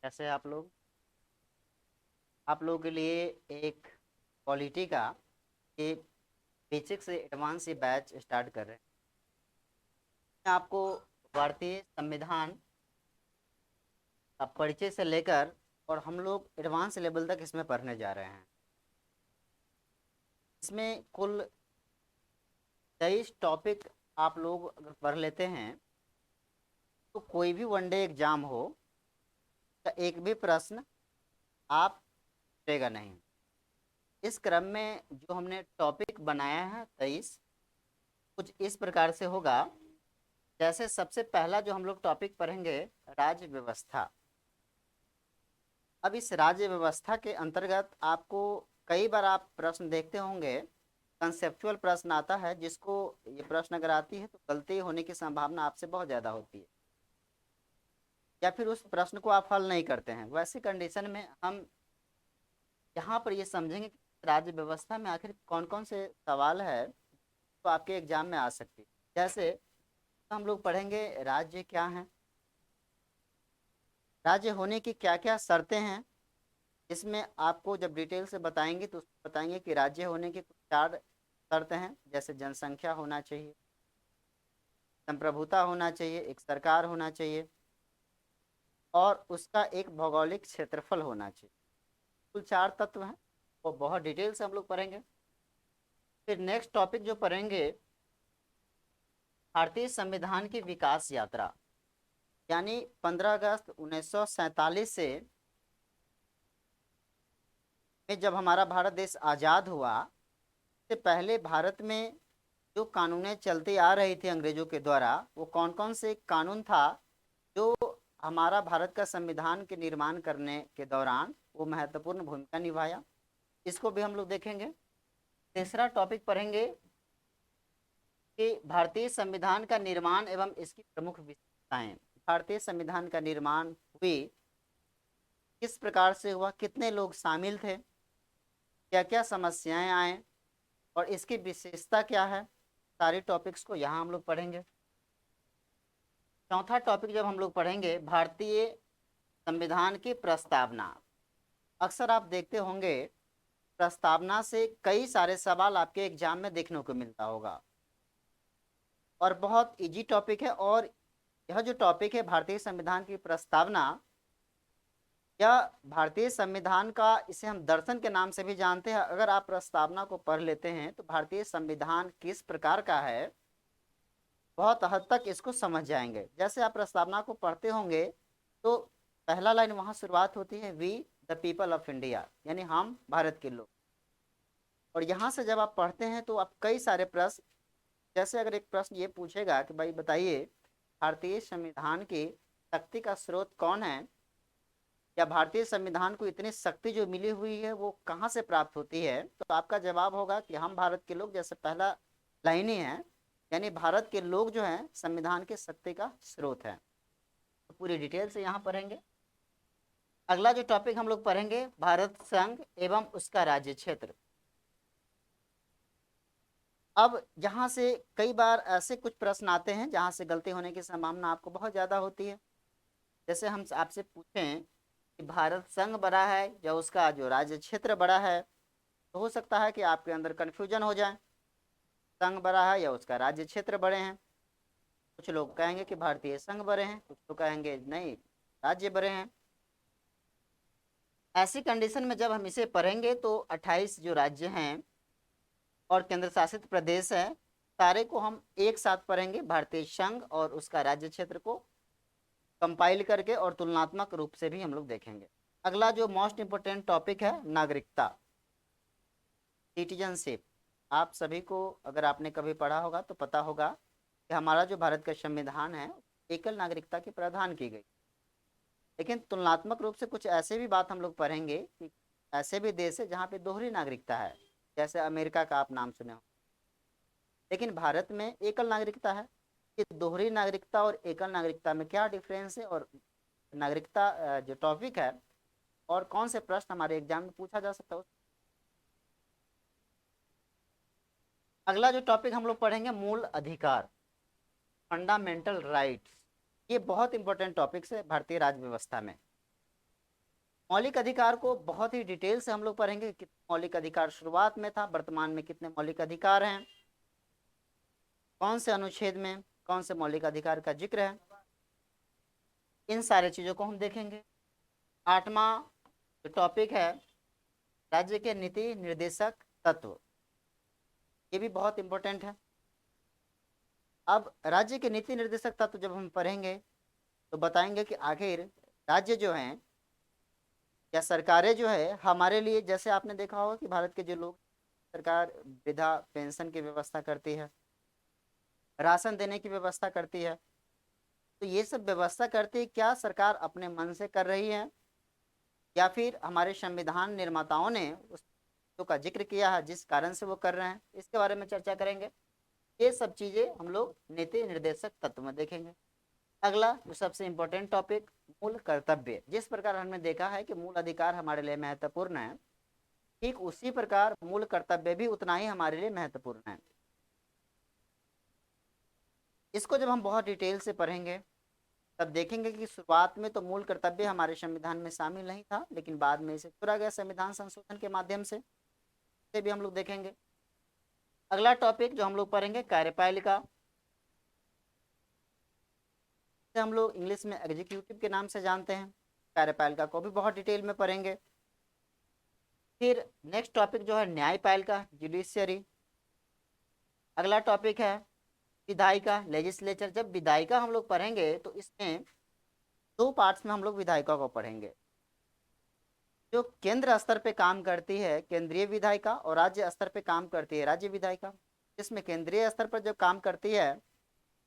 कैसे हैं आप लोगों के लिए एक पॉलिटी का ये बेसिक से एडवांस ये बैच स्टार्ट कर रहे हैं। आपको भारतीय संविधान का परिचय से लेकर और हम लोग एडवांस लेवल तक इसमें पढ़ने जा रहे हैं। इसमें कुल 23 टॉपिक आप लोग अगर पढ़ लेते हैं तो कोई भी वनडे एग्जाम हो तो एक भी प्रश्न आप छूटेगा नहीं। इस क्रम में जो हमने टॉपिक बनाया है 23 कुछ इस प्रकार से होगा। जैसे सबसे पहला जो हम लोग टॉपिक पढ़ेंगे, राज्य व्यवस्था। अब इस राज्य व्यवस्था के अंतर्गत आपको कई बार आप प्रश्न देखते होंगे, कंसेप्चुअल प्रश्न आता है जिसको ये प्रश्न अगर आती है तो गलती होने की संभावना आपसे बहुत ज़्यादा होती है, या फिर उस प्रश्न को आप हल नहीं करते हैं। वैसी कंडीशन में हम यहाँ पर ये समझेंगे कि राज्य व्यवस्था में आखिर कौन कौन से सवाल है तो आपके एग्जाम में आ सकती है। जैसे हम लोग पढ़ेंगे राज्य क्या है, राज्य होने की क्या क्या शर्तें हैं। इसमें आपको जब डिटेल से बताएंगे तो बताएंगे कि राज्य होने की कुछ 4 शर्तें हैं। जैसे जनसंख्या होना चाहिए, संप्रभुता होना चाहिए, एक सरकार होना चाहिए और उसका एक भौगोलिक क्षेत्रफल होना चाहिए। कुल 4 तत्व हैं, वो बहुत डिटेल से हम लोग पढ़ेंगे। फिर नेक्स्ट टॉपिक जो पढ़ेंगे, भारतीय संविधान की विकास यात्रा। यानी 15 अगस्त 1947 से में जब हमारा भारत देश आज़ाद हुआ, से पहले भारत में जो कानूनें चलती आ रही थी अंग्रेजों के द्वारा, वो कौन कौन से कानून था जो हमारा भारत का संविधान के निर्माण करने के दौरान वो महत्वपूर्ण भूमिका निभाया, इसको भी हम लोग देखेंगे। तीसरा टॉपिक पढ़ेंगे कि भारतीय संविधान का निर्माण एवं इसकी प्रमुख विशेषताएं। भारतीय संविधान का निर्माण हुई किस प्रकार से हुआ, कितने लोग शामिल थे, क्या क्या समस्याएं आए और इसकी विशेषता क्या है, सारे टॉपिक्स को यहाँ हम लोग पढ़ेंगे। चौथा टॉपिक जब हम लोग पढ़ेंगे, भारतीय संविधान की प्रस्तावना। अक्सर आप देखते होंगे प्रस्तावना से कई सारे सवाल आपके एग्जाम में देखने को मिलता होगा और बहुत इजी टॉपिक है। और यह जो टॉपिक है भारतीय संविधान की प्रस्तावना, यह भारतीय संविधान का, इसे हम दर्शन के नाम से भी जानते हैं। अगर आप प्रस्तावना को पढ़ लेते हैं तो भारतीय संविधान किस प्रकार का है बहुत हद तक इसको समझ जाएंगे। जैसे आप प्रस्तावना को पढ़ते होंगे तो पहला लाइन वहां शुरुआत होती है, we the people of India, यानी हम भारत के लोग। और यहाँ से जब आप पढ़ते हैं तो आप कई सारे प्रश्न, जैसे अगर एक प्रश्न ये पूछेगा कि भाई बताइए भारतीय संविधान की शक्ति का स्रोत कौन है, या भारतीय संविधान को इतनी शक्ति जो मिली हुई है वो कहाँ से प्राप्त होती है, तो आपका जवाब होगा कि हम भारत के लोग। जैसे पहला लाइन ही है, यानी भारत के लोग जो हैं संविधान के शक्ति का स्रोत है। तो पूरी डिटेल से यहाँ पढ़ेंगे। अगला जो टॉपिक हम लोग पढ़ेंगे, भारत संघ एवं उसका राज्य क्षेत्र। अब यहाँ से कई बार ऐसे कुछ प्रश्न आते हैं जहाँ से गलती होने की संभावना आपको बहुत ज़्यादा होती है। जैसे हम आपसे पूछें कि भारत संघ बड़ा है या उसका जो राज्य क्षेत्र बड़ा है, तो हो सकता है कि आपके अंदर कन्फ्यूजन हो जाए, संघ बड़ा है या उसका राज्य क्षेत्र बड़े हैं। कुछ लोग कहेंगे कि भारतीय संघ बड़े हैं, कुछ लोग कहेंगे नहीं राज्य बड़े हैं। ऐसी कंडीशन में जब हम इसे पढ़ेंगे तो 28 जो राज्य हैं और केंद्र शासित प्रदेश है, सारे को हम एक साथ पढ़ेंगे, भारतीय संघ और उसका राज्य क्षेत्र को कंपाइल करके, और तुलनात्मक रूप से भी हम लोग देखेंगे। अगला जो मोस्ट इंपोर्टेंट टॉपिक है, नागरिकता, सिटीजनशिप। आप सभी को अगर आपने कभी पढ़ा होगा तो पता होगा कि हमारा जो भारत का संविधान है एकल नागरिकता की प्रावधान की गई। लेकिन तुलनात्मक रूप से कुछ ऐसे भी बात हम लोग पढ़ेंगे कि ऐसे भी देश है जहाँ पे दोहरी नागरिकता है, जैसे अमेरिका का आप नाम सुने हो। लेकिन भारत में एकल नागरिकता है। कि दोहरी नागरिकता और एकल नागरिकता में क्या डिफरेंस है, और नागरिकता जो टॉपिक है और कौन से प्रश्न हमारे एग्जाम में पूछा जा सकता है। अगला जो टॉपिक हम लोग पढ़ेंगे, मूल अधिकार, फंडामेंटल राइट्स। ये बहुत इंपॉर्टेंट टॉपिक्स है भारतीय राज्य व्यवस्था में। मौलिक अधिकार को बहुत ही डिटेल से हम लोग पढ़ेंगे, कितने मौलिक अधिकार शुरुआत में था, वर्तमान में कितने मौलिक अधिकार हैं, कौन से अनुच्छेद में कौन से मौलिक अधिकार का जिक्र है, इन सारे चीजों को हम देखेंगे। आठवां जो टॉपिक है, राज्य के नीति निर्देशक तत्व, ये भी बहुत इंपॉर्टेंट है। अब राज्य के नीति निर्देशक तत्व जब हम पढ़ेंगे तो बताएंगे कि आखिर राज्य जो हैं या सरकारें जो है हमारे लिए, जैसे आपने देखा होगा कि भारत के जो लोग, सरकार वृद्धा पेंशन की व्यवस्था करती है, राशन देने की व्यवस्था करती है, तो ये सब व्यवस्था करती है, क्या सरकार अपने मन से कर रही है या फिर हमारे संविधान निर्माताओं ने उस चीज़ों का जिक्र किया है जिस कारण से वो कर रहे हैं, इसके बारे में चर्चा करेंगे। ये सब चीजें हम लोग नीति निर्देशक तत्व में देखेंगे। अगला जो सबसे इंपॉर्टेंट टॉपिक, मूल कर्तव्य। जिस प्रकार हमने देखा है कि मूल अधिकार हमारे लिए महत्वपूर्ण है, ठीक उसी प्रकार मूल कर्तव्य भी उतना ही हमारे लिए महत्वपूर्ण है। इसको जब हम बहुत डिटेल से पढ़ेंगे तब देखेंगे कि शुरुआत में तो मूल कर्तव्य हमारे संविधान में शामिल नहीं था, लेकिन बाद में इसे जोड़ा गया संविधान संशोधन के माध्यम से, इसे भी हम लोग देखेंगे। अगला टॉपिक जो हम लोग पढ़ेंगे, कार्यपालिका, हम लोग इंग्लिश में एग्जीक्यूटिव के नाम से जानते हैं। कार्यपालिका को भी बहुत डिटेल में पढ़ेंगे। फिर नेक्स्ट टॉपिक जो है न्यायपालिका, जुडिशियरी। अगला टॉपिक है विधायिका, लेजिस्लेचर। जब विधायिका हम लोग पढ़ेंगे तो इसमें दो पार्ट्स में हम लोग विधायिका को पढ़ेंगे, जो केंद्र स्तर पे काम करती है केंद्रीय विधायिका और राज्य स्तर पे काम करती है राज्य विधायिका। जिसमें केंद्रीय स्तर पर जब काम करती है,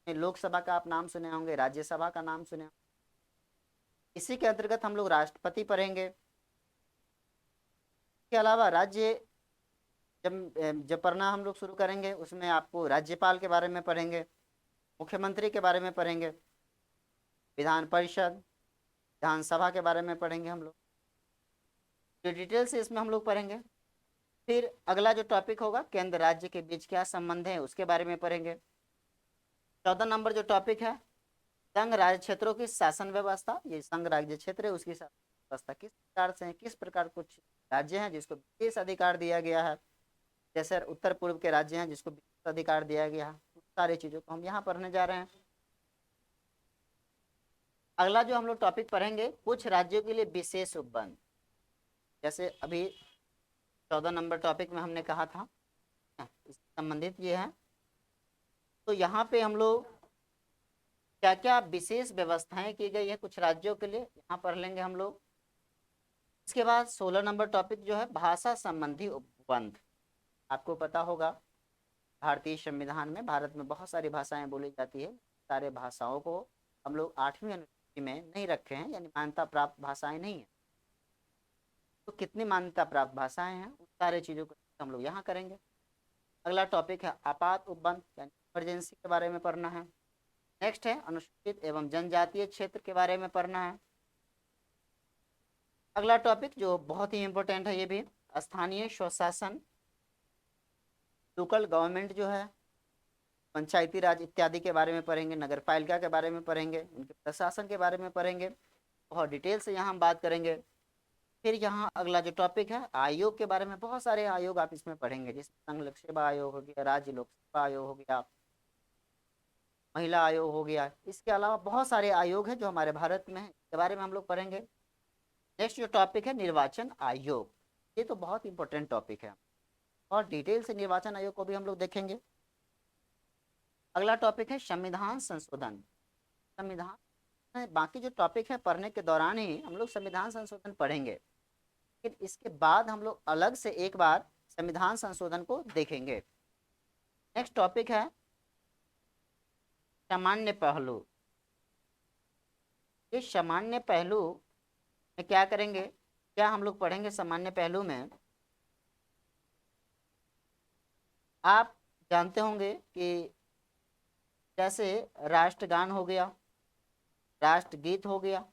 लोकसभा का आप नाम सुने होंगे, राज्यसभा का नाम सुने होंगे। इसी के अंतर्गत हम लोग राष्ट्रपति पढ़ेंगे। इसके अलावा राज्य जब पढ़ना हम लोग शुरू करेंगे उसमें आपको राज्यपाल के बारे में पढ़ेंगे, मुख्यमंत्री के बारे में पढ़ेंगे, विधान परिषद, विधानसभा के बारे में पढ़ेंगे हम लोग, जो डिटेल से इसमें हम लोग पढ़ेंगे। फिर अगला जो टॉपिक होगा, केंद्र राज्य के बीच क्या संबंध है, उसके बारे में पढ़ेंगे। 14 नंबर जो टॉपिक है, संघ राज्य क्षेत्रों की शासन व्यवस्था। ये संघ राज्य क्षेत्र है, उसकी शासन व्यवस्था किस प्रकार से है, किस प्रकार कुछ राज्य हैं जिसको विशेष अधिकार दिया गया है, जैसे उत्तर पूर्व के राज्य हैं जिसको विशेष अधिकार दिया गया है। सारी चीजों को हम यहाँ पढ़ने जा रहे हैं। अगला जो हम लोग टॉपिक पढ़ेंगे, कुछ राज्यों के लिए विशेष उपबंध। जैसे अभी 14 नंबर टॉपिक में हमने कहा था, इससे संबंधित ये है। तो यहाँ पे हम लोग क्या क्या विशेष व्यवस्थाएं की गई है कुछ राज्यों के लिए, यहाँ पढ़ लेंगे हम लोग। इसके बाद 16 नंबर टॉपिक जो है भाषा संबंधी उपबंध। आपको पता होगा भारतीय संविधान में भारत में बहुत सारी भाषाएं बोली जाती है। सारे भाषाओं को हम लोग 8वीं अनुसूची में नहीं रखे हैं, यानी मान्यता प्राप्त भाषाएं नहीं है। तो कितनी मान्यता प्राप्त भाषाएं हैं, उन सारे चीज़ों को हम लोग यहाँ करेंगे। अगला टॉपिक है आपात उपबंध, यानी इमरजेंसी के बारे में पढ़ना है। नेक्स्ट है अनुसूचित एवं जनजातीय क्षेत्र के बारे में पढ़ना है। अगला टॉपिक जो बहुत ही इंपॉर्टेंट है, ये भी स्थानीय स्वशासन, लोकल गवर्नमेंट जो है, पंचायती राज इत्यादि के बारे में पढ़ेंगे। नगर पालिका के बारे में पढ़ेंगे, उनके प्रशासन के बारे में पढ़ेंगे, बहुत डिटेल से यहाँ हम बात करेंगे। फिर यहाँ अगला जो टॉपिक है आयोग के बारे में, बहुत सारे आयोग आप इसमें पढ़ेंगे, जिसमें संघ लोक सेवा आयोग हो गया, राज्य लोक सेवा आयोग हो गया, महिला आयोग हो गया। इसके अलावा बहुत सारे आयोग हैं जो हमारे भारत में है, इसके बारे में हम लोग पढ़ेंगे। नेक्स्ट जो टॉपिक है निर्वाचन आयोग, ये तो बहुत इंपॉर्टेंट टॉपिक है और डिटेल से निर्वाचन आयोग को भी हम लोग देखेंगे। अगला टॉपिक है संविधान संशोधन। संविधान बाकी जो टॉपिक है पढ़ने के दौरान ही हम लोग संविधान संशोधन पढ़ेंगे, लेकिन इसके बाद हम लोग अलग से एक बार संविधान संशोधन को देखेंगे। नेक्स्ट टॉपिक है सामान्य पहलू। ये सामान्य पहलू में क्या करेंगे, क्या हम लोग पढ़ेंगे सामान्य पहलू में, आप जानते होंगे कि जैसे राष्ट्रगान हो गया, राष्ट्रगीत हो गया,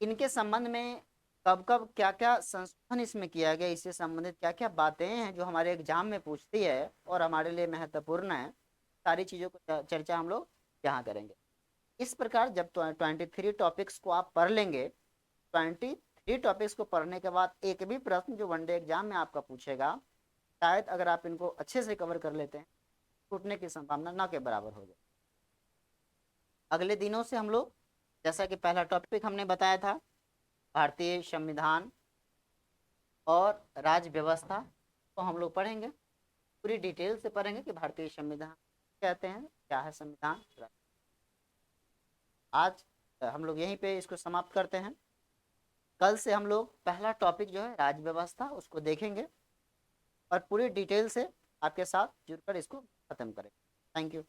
इनके संबंध में कब कब क्या क्या संशोधन इसमें किया गया, इससे संबंधित क्या क्या बातें हैं जो हमारे एग्जाम में पूछती है और हमारे लिए महत्वपूर्ण है, सारी चीज़ों को चर्चा हम लोग यहाँ करेंगे। इस प्रकार जब 23 टॉपिक्स को आप पढ़ लेंगे 23 टॉपिक्स को पढ़ने के बाद एक भी प्रश्न जो वनडे एग्जाम में आपका पूछेगा, शायद अगर आप इनको अच्छे से कवर कर लेते हैं, छूटने की संभावना ना के बराबर हो जाए। अगले दिनों से हम लोग, जैसा कि पहला टॉपिक हमने बताया था, भारतीय संविधान और राज्य व्यवस्था को हम लोग पढ़ेंगे, पूरी डिटेल से पढ़ेंगे कि भारतीय संविधान कहते हैं, क्या है संविधान। आज हम लोग यहीं पे इसको समाप्त करते हैं। कल से हम लोग पहला टॉपिक जो है राज्य व्यवस्था उसको देखेंगे और पूरी डिटेल से आपके साथ जुड़कर इसको खत्म करेंगे। Thank you.